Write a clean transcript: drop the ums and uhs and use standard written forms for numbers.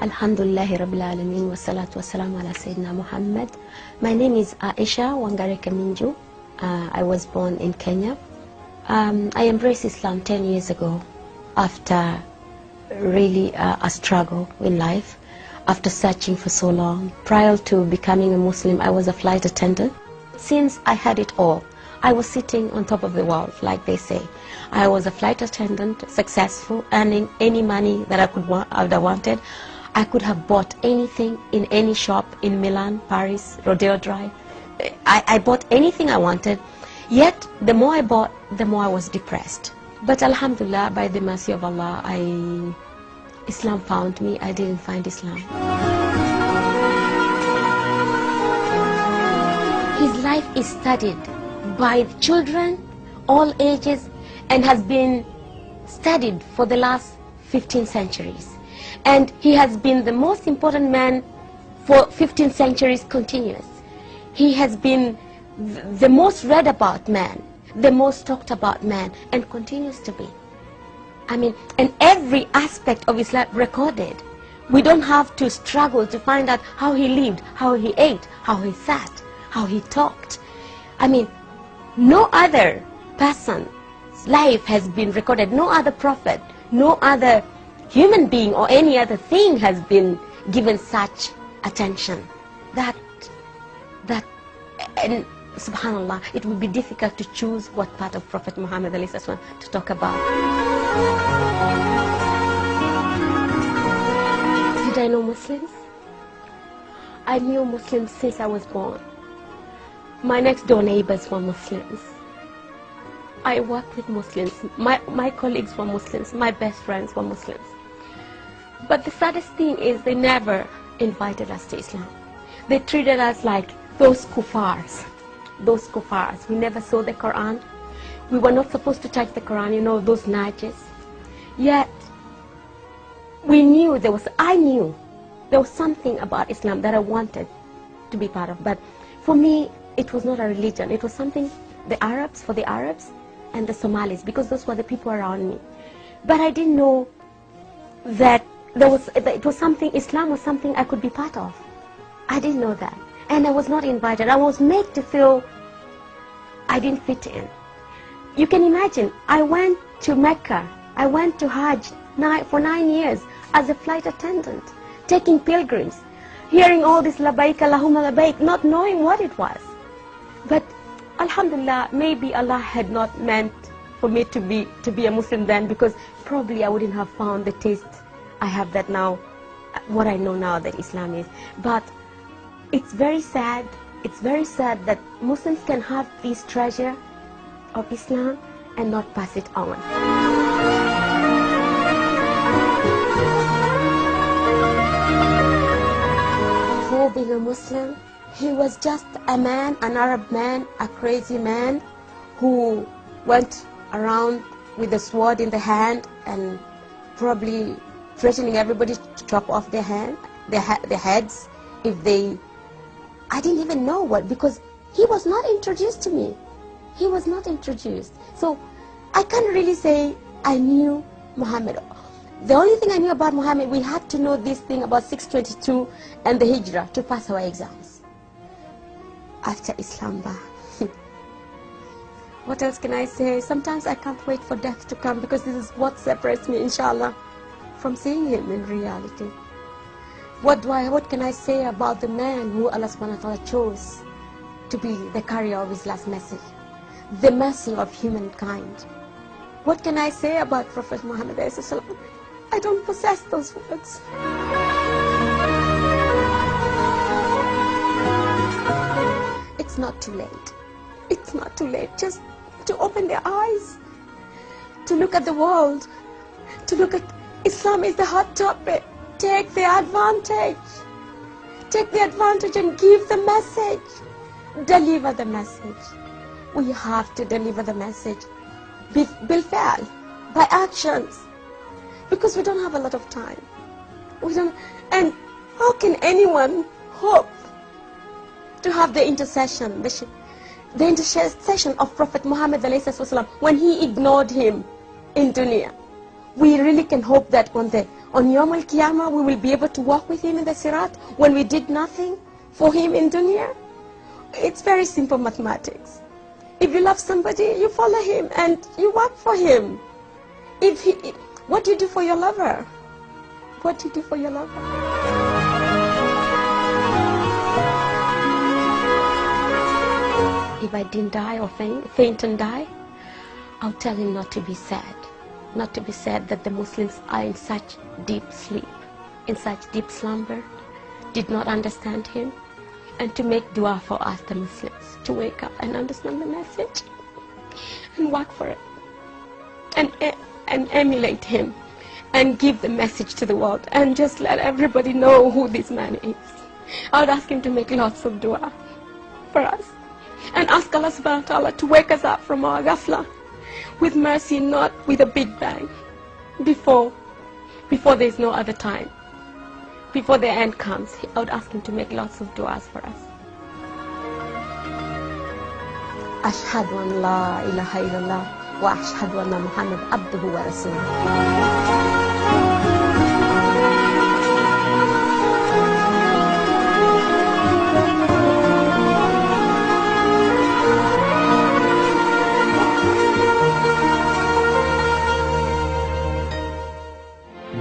Alhamdulillahi Rabbil Alameen wa salatu wa salam ala Sayyidina Muhammad. My name is Aisha Wangare Kaminju. I was born in Kenya. I embraced Islam 10 years ago after really a struggle in life, after searching for so long. Prior to becoming a Muslim, I was a flight attendant. Since I had it all, I was sitting on top of the world, like they say. I was a flight attendant, successful, earning any money that I would have wanted. I could have bought anything in any shop in Milan, Paris, Rodeo Drive. I bought anything I wanted. Yet, the more I bought, the more I was depressed. But Alhamdulillah, by the mercy of Allah, Islam found me. I didn't find Islam. His life is studied by children, all ages, and has been studied for the last 15 centuries. And he has been the most important man for 15 centuries continuous. He has been the most read about man, the most talked about man, and continues to be. I mean, and every aspect of Islam recorded. We don't have to struggle to find out how he lived, how he ate, how he sat, how he talked. I mean, no other person's life has been recorded, no other prophet, no other human being or any other thing has been given such attention. And subhanallah, it would be difficult to choose what part of Prophet Muhammad to talk about. Did I know Muslims? I knew Muslims since I was born. My next door neighbors were Muslims. I worked with Muslims. My colleagues were Muslims. My best friends were Muslims. But the saddest thing is they never invited us to Islam. They treated us like those kuffars. Those kuffars. We never saw the Quran. We were not supposed to touch the Quran, you know, those najis. Yet, I knew there was something about Islam that I wanted to be part of. But for me, it was not a religion. It was something, for the Arabs and the Somalis, because those were the people around me. But I didn't know that Islam was something I could be part of. I didn't know that. And I was not invited. I was made to feel I didn't fit in. You can imagine, I went to Mecca, I went to Hajj for 9 years as a flight attendant, taking pilgrims, hearing all this labaik, Allahumma labaik, not knowing what it was. But alhamdulillah, maybe Allah had not meant for me to be a Muslim then, because probably I wouldn't have found the taste I have that now, what I know now that Islam is. But it's very sad that Muslims can have this treasure of Islam and not pass it on. Before being a Muslim, he was just a man, an Arab man, a crazy man who went around with a sword in the hand and probably threatening everybody to chop off their heads if they... I didn't even know what, because he was not introduced to me. He was not introduced. So I can't really say I knew Muhammad. The only thing I knew about Muhammad, we had to know this thing about 622 and the Hijrah to pass our exams. After Islam, what else can I say? Sometimes I can't wait for death to come, because this is what separates me, inshallah, from seeing him in reality. What can I say about the man who Allah subhanahu wa ta'ala chose to be the carrier of his last message, the mercy of humankind? What can I say about Prophet Muhammad? I don't possess those words. It's not too late. It's not too late just to open their eyes, to look at the world, to look at Islam is the hot topic. Take the advantage. Take the advantage and give the message. Deliver the message. We have to deliver the message. Bilfa'al, by actions. Because we don't have a lot of time. And how can anyone hope to have the intercession, the intercession of Prophet Muhammad when he ignored him in dunya? We really can hope that on on Yom al-Qiyamah we will be able to walk with him in the Sirat when we did nothing for him in dunya? It's very simple mathematics. If you love somebody, you follow him and you work for him. What do you do for your lover? What do you do for your lover? If I didn't die or faint and die, I'll tell him not to be sad. Not to be sad that the Muslims are in such deep sleep, in such deep slumber, did not understand him, and to make dua for us, the Muslims, to wake up and understand the message and work for it, and emulate him and give the message to the world and just let everybody know who this man is. I would ask him to make lots of dua for us and ask Allah subhanahu wa ta'ala to wake us up from our ghafla with mercy, not with a big bang, before there's no other time, before the end comes. I would ask him to make lots of du'as for us. Ashhadu an la ilaha illallah wa ashhadu anna Muhammad abduhu wa rasuluh.